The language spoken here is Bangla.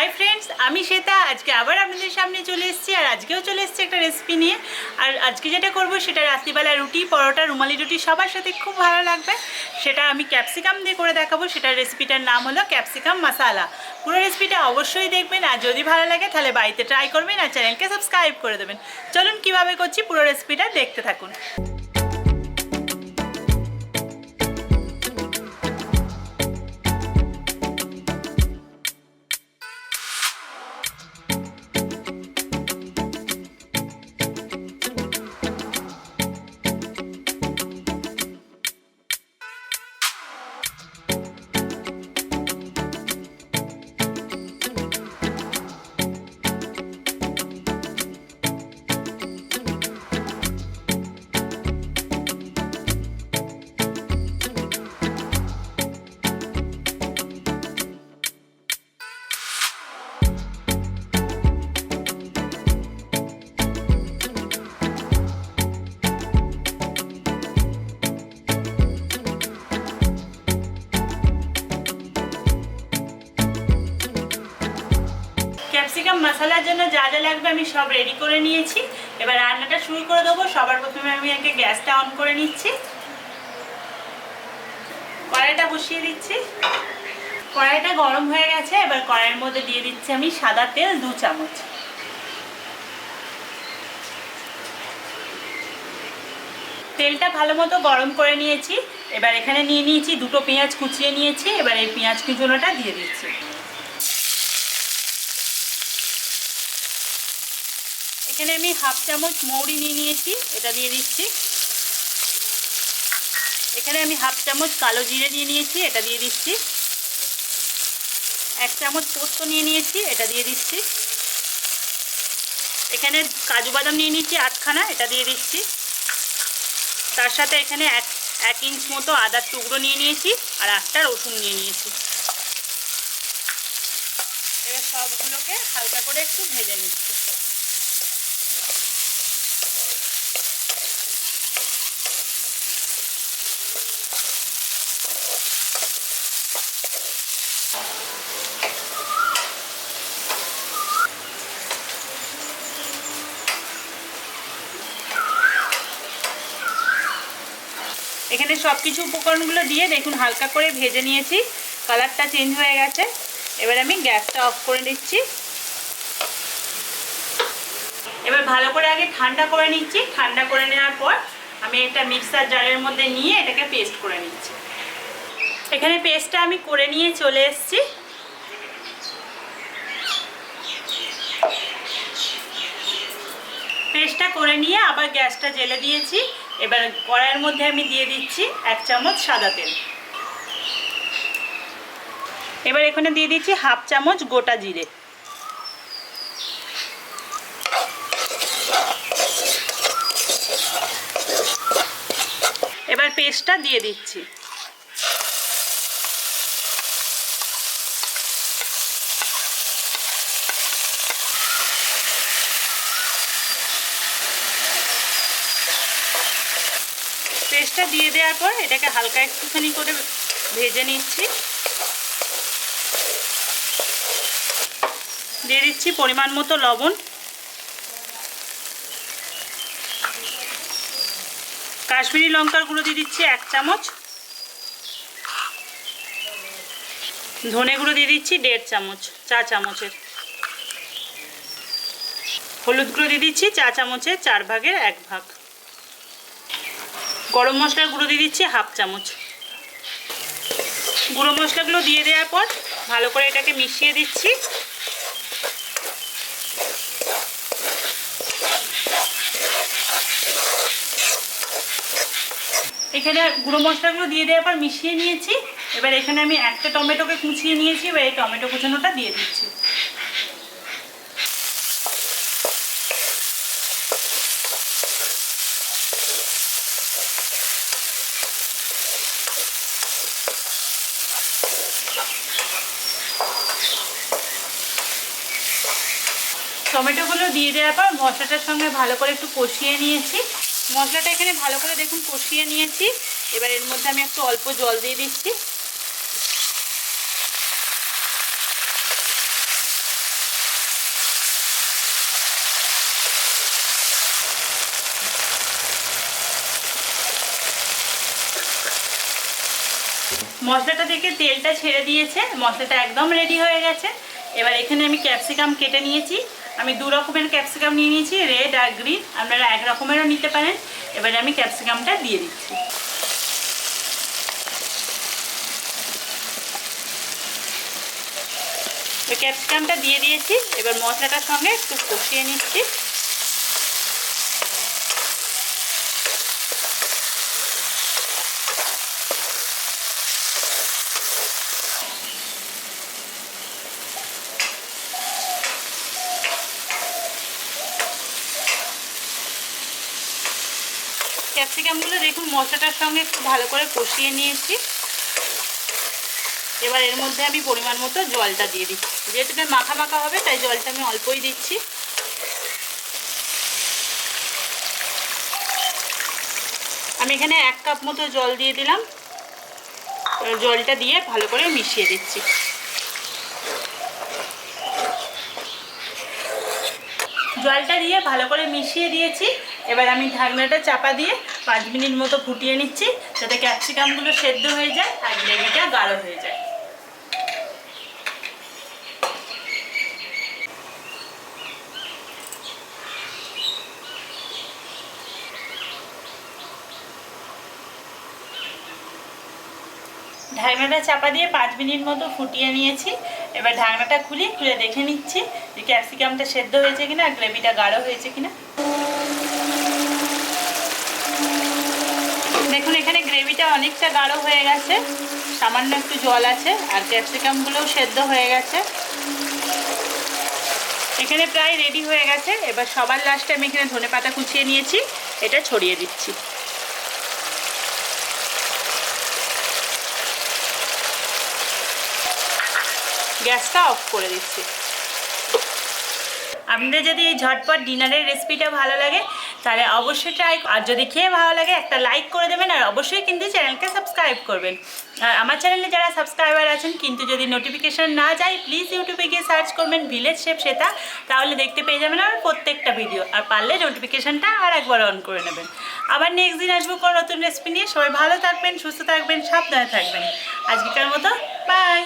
हाई फ्रेंड्स आमी श्वेता आज के आबार आपनादेर सामने चले एसेछि और आजकेও चले एसेछि एक रेसिपि निये और आज के जेटा करब सेटा रात्रिबेला रुटी परोटा रुमाली रुटी सबार साथे खूब भालो लागबे सेटा आमी कैप्सिकाम दिये करे देखाबो। सेटार रेसिपिटार नाम हलो कैप्सिकाम मसाला। पुरो रेसिपिटा अवश्यई देखबेन और जदि भालो लागे ताहले बाड़िते ट्राई करबेन और चैनलके सबस्क्राइब करे देबेन। चलुन किभाबे करछि पुरो रेसिपिटा देखते थाकुन। कैप्सिकाम मसालार जन्य जा जा लागबे आमी सब रेडी करे निয়েছি। এবার রান্নাটা শুরু করে দেব। সবার প্রথমে আমি আগে গ্যাসটা অন করে নিচ্ছি, কড়াইটা বসিয়ে দিচ্ছি। কড়াইটা গরম হয়ে গেছে। এবার কড়াইয়ের মধ্যে দিয়ে দিচ্ছি আমি সাদা তেল 2 চামচ। তেলটা ভালোমতো গরম করে নিয়েছি। এবার এখানে নিয়ে নিয়েছি দুটো পেঁয়াজ কুচিয়ে নিয়েছি। এবার এই পেঁয়াজ কুচোনোটা দিয়ে দিচ্ছি। এখানে আমি হাফ চামচ মৌরি নিয়ে নিয়েছি, এটা দিয়ে দিচ্ছি। এখানে আমি হাফ চামচ কালো জিরে নিয়ে নিয়েছি, এটা দিয়ে দিচ্ছি। 1 চামচ পোস্ত নিয়ে নিয়েছি, এটা দিয়ে দিচ্ছি। এখানে কাজু বাদাম নিয়ে নিয়েছি 8খানা, এটা দিয়ে দিচ্ছি। তার সাথে এখানে 1 ইঞ্চ মতো আদার টুকরো নিয়ে নিয়েছি আর 8টা রসুন নিয়ে নিয়েছি। এবার সবগুলোকে হালকা করে একটু ভেজে নিচ্ছি। এখানে সবকিছু উপকরণগুলো দিয়ে দেখুন হালকা করে ভেজে নিয়েছি, কালারটা চেঞ্জ হয়ে গেছে। এবার আমি গ্যাসটা অফ করে দিচ্ছি। এবার ভালো করে আগে ঠান্ডা করে নিচ্ছি। ঠান্ডা করে নেওয়ার পর আমি একটা মিক্সার জারের মধ্যে নিয়ে এটাকে পেস্ট করে নিচ্ছি। এখানে পেস্টটা আমি করে নিয়ে চলে এসেছি। পেস্টটা করে নিয়ে আবার গ্যাসটা জ্বেলে দিয়েছি। এবার কড়াইয়ের মধ্যে আমি দিয়ে দিচ্ছি 1 চামচ সাদা তেল। এবার এখানে দিয়ে দিচ্ছি হাফ চামচ গোটা জিরে। এবার পেস্টটা দিয়ে দিচ্ছি। পেস্টটা দিয়ে দেওয়ার পর এটাকে হালকা একটুখানি করে ভেজে নিচ্ছি। দিয়ে দিচ্ছি পরিমাণ মতো লবণ, কাশ্মীরি লঙ্কার গুঁড়ো দিয়ে দিচ্ছি 1 চামচ, ধনে গুঁড়ো দিয়ে দিচ্ছি 1.5 চামচ, চা চামচের, হলুদ গুঁড়ো দিয়ে দিচ্ছি চা চামচের 4 ভাগের 1 ভাগ, গরম মশলার গুঁড়ো দিয়ে দিচ্ছি হাফ চামচ। গুঁড়ো মশলাগুলো দিয়ে দেওয়ার পর ভালো করে এটাকে মিশিয়ে দিচ্ছি। এখানে গুঁড়ো মশলাগুলো দিয়ে দেওয়ার পর মিশিয়ে নিয়েছি। এবার এখানে আমি একটা টমেটোকে কুচিয়ে নিয়েছি। এবার এই টমেটো কুচানোটা দিয়ে দিচ্ছি। টমেটোগুলো দিয়ে দেওয়ার পর মশলাটার সঙ্গে ভালো করে একটু কষিয়ে নিয়েছি। মশলাটা এখানে ভালো করে দেখুন কষিয়ে নিয়েছি। এবার এর মধ্যে আমি একটু অল্প জল দিয়ে দিচ্ছি। মশলাটা থেকে তেলটা ছেড়ে দিয়েছে, মশলাটা একদম রেডি হয়ে গেছে। এবার এখানে আমি ক্যাপসিকাম কেটে নিয়েছি। আমি 2 রকমের ক্যাপসিকাম নিয়ে নিয়েছি, রেড আর গ্রিন। আপনারা 1 রকমেরও নিতে পারেন। এবারে আমি ক্যাপসিকামটা দিয়ে দিচ্ছি। ক্যাপসিকামটা দিয়ে দিয়েছি। এবার মশলাটার সঙ্গে একটু কষিয়ে নিচ্ছি। ক্যাপসিকামগুলো দেখুন মশলাটার সঙ্গে একটু ভালো করে কষিয়ে নিয়েছি। এবার এর মধ্যে আমি পরিমাণ মতো জলটা দিয়ে দিচ্ছি। যেহেতু এটা মাখা মাখা হবে তাই জলটা আমি অল্পই দিচ্ছি। আমি এখানে 1 কাপ মতো জল দিয়ে দিলাম। জলটা দিয়ে ভালো করে মিশিয়ে দিচ্ছি। জলটা দিয়ে ভালো করে মিশিয়ে দিয়েছি। এবার আমি ঢাকনাটা চাপা দিয়ে 5 মিনিট মতো ফুটিয়ে নিচ্ছি, যাতে ক্যাপসিকামগুলো সেদ্ধ হয়ে যায় আর গ্রেভিটা গাঢ় হয়ে যায়। ঢাকনাটা চাপা দিয়ে 5 মিনিট মতো ফুটিয়ে নিয়েছি। এবার ঢাকনাটা খুলে দেখে নিচ্ছি যে ক্যাপসিকামটা সেদ্ধ হয়েছে কিনা আর গ্রেভিটা গাঢ় হয়েছে কিনা। দেখুন এখানে গ্রেভিটা অনেকটা গাঢ় হয়ে গেছে, সামান্য একটু জল আছে আর ক্যাপসিকামগুলোও সেদ্ধ হয়ে গেছে। এখানে প্রায় রেডি হয়ে গেছে। এবার সবার লাস্টে আমি এখানে ধনেপাতা কুচিয়ে নিয়েছি, এটা ছড়িয়ে দিচ্ছি। গ্যাসটা অফ করে দিচ্ছি। আপনাদের যদি এই ঝটপট ডিনারের রেসিপিটা ভালো লাগে তাহলে অবশ্যই ট্রাই, আর যদি খেয়ে ভালো লাগে একটা লাইক করে দেবেন আর অবশ্যই কিন্তু চ্যানেলকে সাবস্ক্রাইব করবেন। আর আমার চ্যানেলে যারা সাবস্ক্রাইবার আছেন কিন্তু যদি নোটিফিকেশান না যায় প্লিজ ইউটিউবে গিয়ে সার্চ করবেন ভিলেজ শেফ শ্বেতা, তাহলে দেখতে পেয়ে যাবেন আমার প্রত্যেকটা ভিডিও। আর পারলে নোটিফিকেশানটা আর একবার অন করে নেবেন। আবার নেক্সট দিন আসবো কোনো নতুন রেসিপি নিয়ে। সবাই ভালো থাকবেন, সুস্থ থাকবেন, সাবধানে থাকবেন। আজকের মতো বাই।